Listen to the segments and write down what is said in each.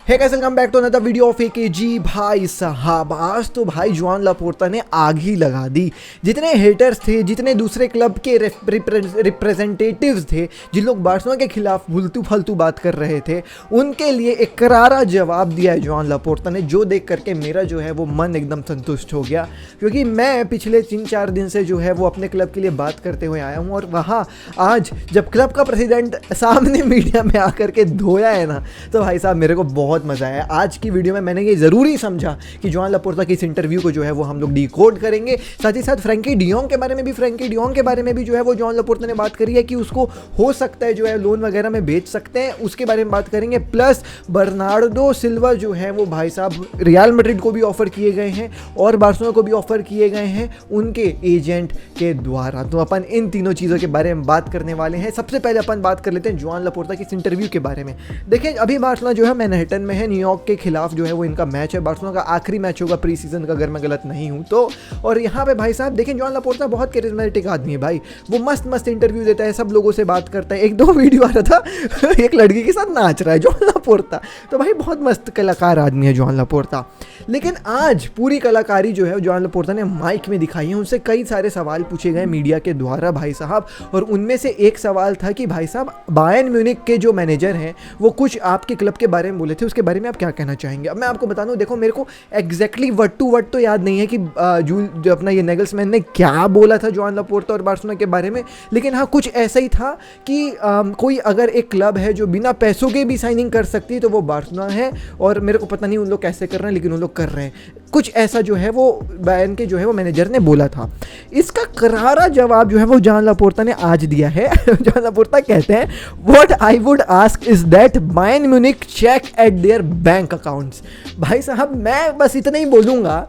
Hey guys, welcome back to another video of AKG. भाई साहब, आज तो भाई जुआन लापोर्ता ने आग ही लगा दी। जितने हेटर्स थे, जितने दूसरे क्लब के रिप्रेजेंटेटिव्स थे, जिन लोग बार्सिलोना के खिलाफ भुलतू फालतू बात कर रहे थे, उनके लिए एक करारा जवाब दिया है जुआन लापोर्ता ने, जो देख करके मेरा जो है वो मन एकदम संतुष्ट हो गया। क्योंकि मैं पिछले 3-4 दिन से जो है वो अपने क्लब के लिए बात करते हुए आया हूँ, और वहाँ आज जब क्लब का प्रेसिडेंट सामने मीडिया में आकर के धोया है ना, तो भाई साहब मेरे को बहुत मजा आया। आज की वीडियो में मैंने ये ज़रूरी समझा कि जुआन लापोर्ता की इस इंटरव्यू को जो है वो हम लोग डिकोड करेंगे। साथ ही साथ फ्रैंकी डियोंग के बारे में भी जो है वो जुआन लापोर्ता ने बात करी है कि उसको हो सकता है जो है लोन वगैरह में बेच सकते हैं, उसके बारे में बात करेंगे। प्लस बर्नार्डो सिल्वा जो है वो भाई साहब रियल मैड्रिड को भी ऑफर किए गए हैं और बार्सिलोना को भी ऑफर किए गए हैं उनके एजेंट के द्वारा। तो अपन इन तीनों चीज़ों के बारे में बात करने वाले हैं। सबसे पहले अपन बात कर लेते हैं जुआन लापोर्ता की इस इंटरव्यू के बारे में। देखिए, अभी बार्सिलोना जो है मैनहट्टन में है, न्यूयॉर्क के खिलाफ जो है वो इनका मैच है। बार्सिलोना का आखिरी मैच होगा प्री सीजन का, अगर मैं गलत नहीं हूं तो। और यहाँ पे भाई साहब देखें, जुआन लापोर्ता बहुत कैरिज्मेटिक आदमी है भाई। वो मस्त मस्त इंटरव्यू देता है, सब लोगों से बात करता है। 1-2 वीडियो आ रहा था एक लड़की के साथ नाच रहा है जुआन लापोर्ता। तो भाई बहुत मस्त कलाकार आदमी है जुआन लापोर्ता। लेकिन आज पूरी कलाकारी जो है जुआन लापोर्ता ने माइक में दिखाई है। उनसे कई सारे सवाल पूछे गए मीडिया के द्वारा भाई साहब, और उनमें से एक सवाल था कि भाई साहब बायर्न म्यूनिख के जो मैनेजर हैं वो कुछ आपके क्लब के बारे में बोले थे, उसके बारे में आप क्या कहना चाहेंगे। अब मैं आपको बता दूं, देखो मेरे को एग्जैक्टली वर्ड टू वर्ड तो याद नहीं है कि जो अपना ये नेगल्समैन ने क्या बोला था जुआन लापोर्ता और बार्सिलोना के बारे में, लेकिन हाँ कुछ ऐसा ही था कि कोई अगर एक क्लब है जो बिना पैसों के भी साइनिंग कर सकती है तो वो बार्सिलोना है। और मेरे को पता नहीं उन लोग कैसे कर रहे हैं, लेकिन उन लोग कर रहे हैं। कुछ ऐसा जो है वो बायर्न के जो है वो मैनेजर ने बोला था। इसका करारा जवाब जो है वो जुआन लापोर्ता ने आज दिया है। जुआन लापोर्ता कहते हैं, what I would ask is that Bayern Munich check at their bank accounts. भाई साहब मैं बस इतना ही बोलूँगा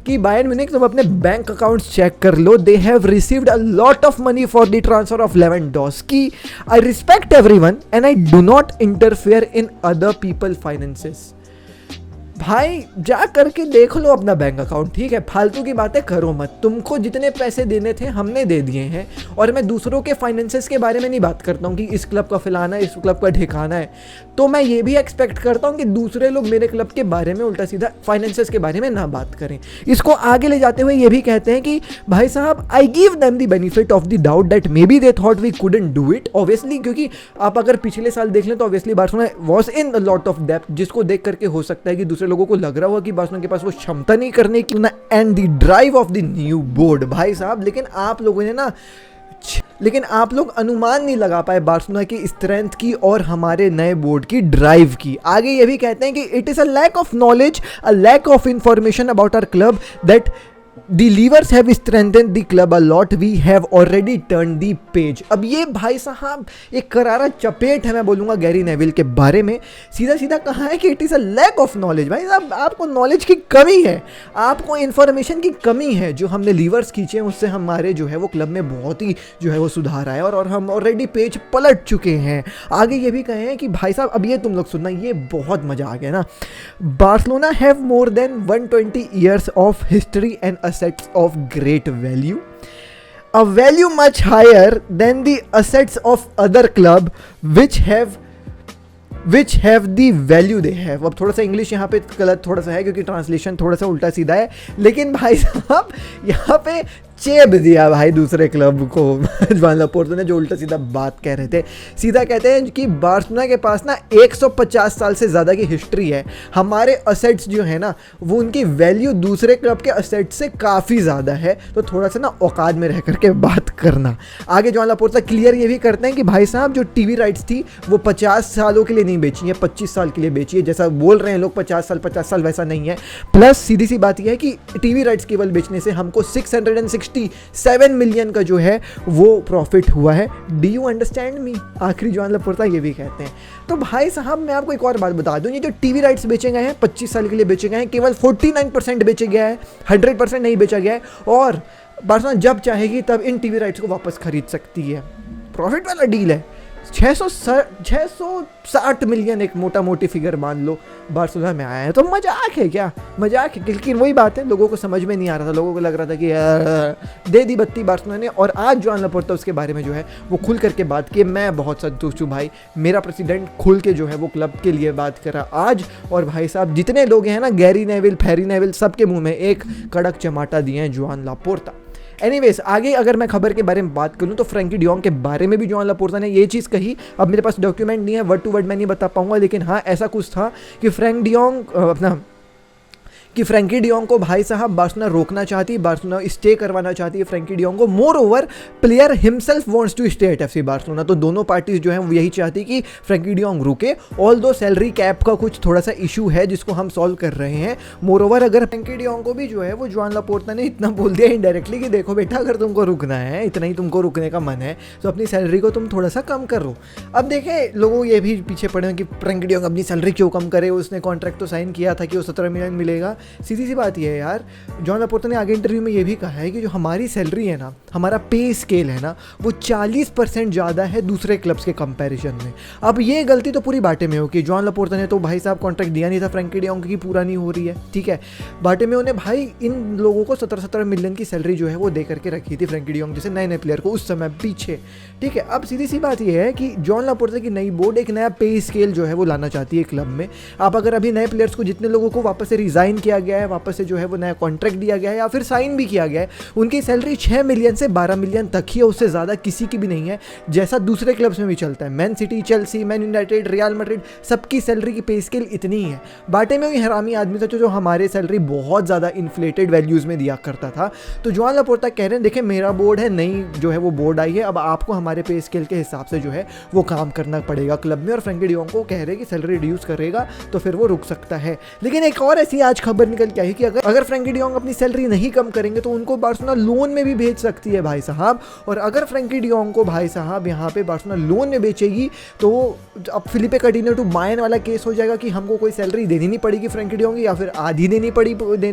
कि बायर्न म्यूनिख तुम अपने बैंक अकाउंट्स चेक कर लो। They have received a lot of money for the transfer of Lewandowski. I respect everyone and I do not interfere in other people finances. भाई जा करके देख लो अपना बैंक अकाउंट, ठीक है? फालतू की बातें करो मत। तुमको जितने पैसे देने थे हमने दे दिए हैं। और मैं दूसरों के फाइनेंसेस के बारे में नहीं बात करता हूँ कि इस क्लब का फलाना है, इस क्लब का ठिकाना है। तो मैं ये भी एक्सपेक्ट करता हूँ कि दूसरे लोग मेरे क्लब के बारे में उल्टा सीधा फाइनेंसेस के बारे में ना बात करें। इसको आगे ले जाते हुए ये भी कहते हैं कि भाई साहब I give them the benefit of the doubt that maybe they thought we couldn't do it. Obviously क्योंकि आप अगर पिछले साल देख लें तो obviously Barcelona was in a lot of depth, जिसको देख करके हो सकता है कि दूसरे लोगों को लग रहा होगा कि बार्सिलोना के पास वो क्षमता नहीं करने की ना, and the drive of the new board. भाई साहब लेकिन आप लोग अनुमान नहीं लगा पाए बार्सिलोना की स्ट्रेंथ की और हमारे नए बोर्ड की ड्राइव की। आगे ये भी कहते हैं कि it is a lack of knowledge, a lack of information about our club that The levers have strengthened the club a lot. We have already turned the page. अब ये भाई साहब एक करारा चपेट है, मैं बोलूँगा गैरी नेविल के बारे में। सीधा सीधा कहा है कि it is a lack of knowledge. भाई साहब आपको नॉलेज की कमी है, आपको इन्फॉर्मेशन की कमी है। जो हमने लीवर्स खींचे हैं उससे हमारे जो है वो क्लब में बहुत ही जो है वो सुधार आया और हम ऑलरेडी पेज पलट चुके हैं। आगे ये भी कहे हैं कि भाई साहब अब ये तुम लोग सुनना, ये बहुत मज़ा आ गया ना। Barcelona have more than 120 years of history and assets of great value, a value much higher than the assets of other club which have the value they have। अब थोड़ा सा इंग्लिश यहाँ पे गलत थोड़ा सा है क्योंकि ट्रांसलेशन थोड़ा सा उल्टा सीधा है, लेकिन भाई साहब यहाँ पे चेप दिया भाई दूसरे क्लब को जुआन लापोर्ता ने, जो उल्टा सीधा बात कह रहे थे। सीधा कहते हैं कि बार्सिलोना के पास ना 150 साल से ज़्यादा की हिस्ट्री है। हमारे असेट्स जो है ना वो उनकी वैल्यू दूसरे क्लब के असेट्स से काफ़ी ज़्यादा है। तो थोड़ा सा ना औकात में रह करके बात करना। आगे जुआन लापोर्ता क्लियर ये भी करते हैं कि भाई साहब जो टीवी राइट्स थी वो 50 सालों के लिए नहीं बेची है, 25 साल के लिए बेची है। जैसा बोल रहे हैं लोग 50 साल वैसा नहीं है। प्लस सीधी सी बात यह है कि टीवी राइट्स केवल बेचने से हमको 667 मिलियन का जो है वो प्रॉफिट हुआ है। Do you understand me? आखिरी जुआन लापोर्ता ये भी कहते हैं। तो भाई साहब मैं आपको एक और बात बता दूं, ये जो टीवी राइट्स बेचे गए हैं 25 साल के लिए बेचे गए हैं, केवल 49% बेचे गया है, 100% नहीं बेचा गया है। और बार्सिलोना जब चाहेगी तब इन टीवी राइट्स को वापस खरीद सकती है। प्रॉफिट वाला डील है। 660 मिलियन एक मोटा मोटी फिगर मान लो बार्सिलोना में आया है। तो मजाक है क्या, मजाक है। लेकिन वही बात है, लोगों को समझ में नहीं आ रहा था, लोगों को लग रहा था कि दे दी बत्ती बार्सिलोना ने। और आज जोआन लापोर्ता उसके बारे में जो है वो खुल करके बात की। मैं बहुत संतुष्ट हूँ भाई, मेरा प्रेसिडेंट खुल के जो है वो क्लब के लिए बात करा आज। और भाई साहब जितने लोग हैं ना, गैरी नेविल, फेरी नेविल, सबके मुंह में एक कड़क चमाटा दिए हैं जोआन लापोर्ता। एनीवेज, आगे अगर मैं खबर के बारे में बात करूं तो फ्रैंकी डियोंग के बारे में भी जोआन लापोर्ता ने ये चीज़ कही। अब मेरे पास डॉक्यूमेंट नहीं है, वर्ड टू वर्ड मैं नहीं बता पाऊंगा, लेकिन हाँ ऐसा कुछ था कि फ्रैंकी डियोंग को भाई साहब बार्सिलोना रोकना चाहती है, बार्सिलोना स्टे करवाना चाहती है फ्रैंकी डियोंग को। Moreover player himself wants to stay at FC Barcelona. तो दोनों पार्टीज जो है वो यही चाहती कि फ्रैंकी डियोंग रुके। ऑल दो सैलरी कैप का कुछ थोड़ा सा इशू है जिसको हम सॉल्व कर रहे हैं। मोर ओवर अगर फ्रैंकी डियोंग को भी जो है वो जोआन लापोर्ता ने इतना बोल दिया इनडायरेक्टली कि देखो बेटा, अगर तुमको रुकना है, इतना ही तुमको रुकने का मन है, तो अपनी सैलरी को तुम थोड़ा सा कम करो। अब देखें, लोगों ये भी पीछे पड़े हैं कि फ्रैंकी डियोंग अपनी सैलरी क्यों कम करे, उसने कॉन्ट्रैक्ट तो साइन किया था कि वो 17 मिलियन मिलेगा। सीधी सी बात है यार, जोआन लापोर्ता ने आगे इंटरव्यू में ये भी कहा है कि जो हमारी सैलरी है ना, हमारा पे स्केल है ना, वो 40% ज़्यादा है दूसरे क्लब्स के कंपैरिजन में। अब ये गलती तो पूरी बाटे में हो कि जोआन लापोर्ता ने तो भाई साहब कॉन्ट्रैक्ट दिया नहीं था फ्रैंकी डियोंग की, पूरा नहीं हो रही है, ठीक है। बाटे में उन्हें भाई इन लोगों को 17 मिलियन की सैलरी जो है वो दे करके रखी थी फ्रैंकी डियोंग जैसे नए नए प्लेयर को उस समय पीछे, ठीक है। अब सीधी सी बात ये है कि जोआन लापोर्ता की नई बोर्ड एक नया पे स्केल जो है वो लाना चाहती है क्लब में। आप अगर अभी नए प्लेयर्स को, जितने लोगों को वापस से रिजाइन किया गया है, वापस से जो है वो नया कॉन्ट्रैक्ट दिया गया है या फिर साइन भी किया गया है, उनकी सैलरी 6 मिलियन से 12 मिलियन तक ही है, उससे ज़्यादा किसी की भी नहीं है, जैसा दूसरे क्लब्स में भी चलता है। Man city, Chelsea, man United, real Madrid, सबकी सैलरी की पे स्केल इतनी ही है। बाटे में भी हरामी आदमी था जो हमारे सैलरी बहुत ज़्यादा इन्फ्लेटेड वैल्यूज़ में दिया करता था। तो जोआन लापोर्ता कह रहे हैं देखिए मेरा बोर्ड है, नई जो है वो बोर्ड आई है, अब आपको हमारे पे स्केल के हिसाब से जो है वो काम करना पड़ेगा क्लब में। और फ्रैंकी डियोंग को कह रहे हैं कि सैलरी रिड्यूस करेगा तो फिर वो रुक सकता है। लेकिन एक और ऐसी आज खबर निकल के आई कि अगर फ्रैंकी डियोंग अपनी सैलरी नहीं कम करेंगे तो उनको बार्सिलोना लोन में भी भेज सकती है भाई साहब। और अगर फ्रैंकी डियोंग को भाई साहब यहाँ पे बार्सिलोना लोन में बेचेगी तो अब फिलिपे कटिन्यो टू बायर्न वाला केस हो जाएगा कि हमको कोई सैलरी देनी नहीं पड़ेगी फ्रैंकी डियोंग की, या फिर आधी देनी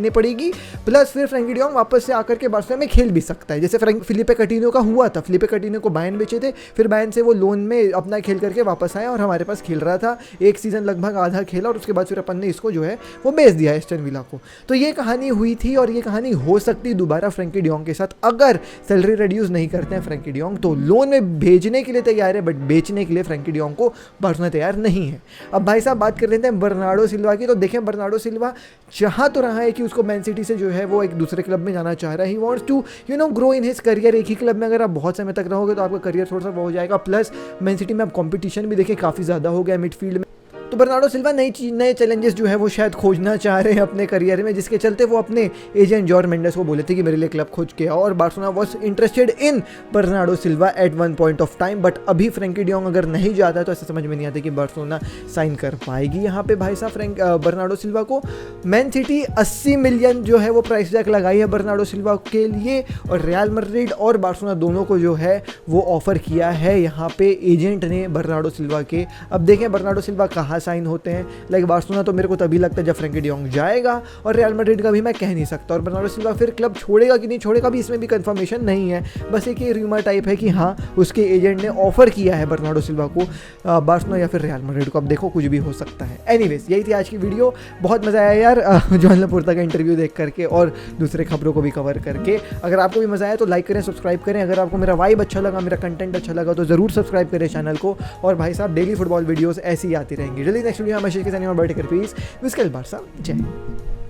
पड़ेगी, प्लस फिर फ्रैंकी डियोंग वापस से आकर के बार्सिलोना में खेल भी सकता है, जैसे फिलिपे कटिन्यो का हुआ था। फिलिपे कटिन्यो को बायर्न बेचे थे, फिर बायर्न से वो लोन में अपना खेल करके वापस आया और हमारे पास खेल रहा था, एक सीजन लगभग आधा खेला और उसके बाद फिर अपन ने इसको जो है वो बेच दिया एस्टन विला को। तो ये कहानी हुई थी और ये कहानी हो सकती है दोबारा फ्रैंकी डियोंग के साथ। अगर सैलरी रिड्यूस नहीं करते हैं फ्रैंकी डियोंग तो लोन में भेजने के लिए तैयार है, बट बेचने के लिए फ्रैंकी डियोंग को बार्सिलोना तैयार नहीं है। अब भाई साहब बात कर लेते हैं बर्नार्डो सिल्वा की। तो देखें, बर्नार्डो सिल्वा चाह तो रहा है कि उसको मैन सिटी से जो है वो एक दूसरे क्लब में जाना चाह रहा है। He wants to grow in his career. एक ही क्लब में अगर आप बहुत समय तक रहोगे तो आपका करियर थोड़ा सा वो हो जाएगा, प्लस मैन सिटी में अब कंपटीशन भी देखिए काफ़ी ज़्यादा हो गया मिडफील्ड में। तो बर्नार्डो सिल्वा नए चैलेंजेस जो है वो शायद खोजना चाह रहे हैं अपने करियर में, जिसके चलते वो अपने एजेंट जॉर्ज मेंडेस को बोले थे कि मेरे लिए क्लब खोज के आओ। और Barcelona was interested in Bernardo Silva at one point of time, but अभी फ्रैंकी डियोंग अगर नहीं जाता है तो ऐसा समझ में नहीं आता कि बार्सिलोना साइन कर पाएगी यहाँ पे भाई साहब बर्नार्डो सिल्वा को। मैन सिटी 80 मिलियन जो है वो प्राइस टैग लगाई है बर्नार्डो सिल्वा के लिए, और रियल मैड्रिड और बार्सिलोना दोनों को जो है वो ऑफर किया है यहाँ पे एजेंट ने बर्नार्डो सिल्वा के। अब देखें बर्नार्डो सिल्वा कहाँ साइन होते हैं। लाइक बार्सिलोना तो मेरे को तभी लगता है जब फ्रैंकी डियोंग जाएगा, और रियल मैड्रिड का भी मैं कह नहीं सकता। और बर्नार्डो सिल्वा फिर क्लब छोड़ेगा कि नहीं छोड़ेगा भी इसमें भी कंफर्मेशन नहीं है, बस एक ये रूमर टाइप है कि हाँ उसके एजेंट ने ऑफर किया है बर्नार्डो सिल्वा को बार्सिलोना या फिर रियल मैड्रिड को। अब देखो कुछ भी हो सकता है। एनीवेज यही थी आज की वीडियो, बहुत मज़ा आया यार जोआन लापोर्ता का इंटरव्यू देख करके और दूसरे खबरों को भी कवर करके। अगर आपको भी मज़ा आया तो लाइक करें, सब्सक्राइब करें। अगर आपको मेरा वाइब अच्छा लगा, मेरा कंटेंट अच्छा लगा तो ज़रूर सब्सक्राइब करें चैनल को। और भाई साहब डेली फुटबॉल वीडियोस ऐसी आती रहेंगी। जल्दी नेक्स्ट वीडियो में के साथ और बैठे कर पीस विस्कल बार्सा जय।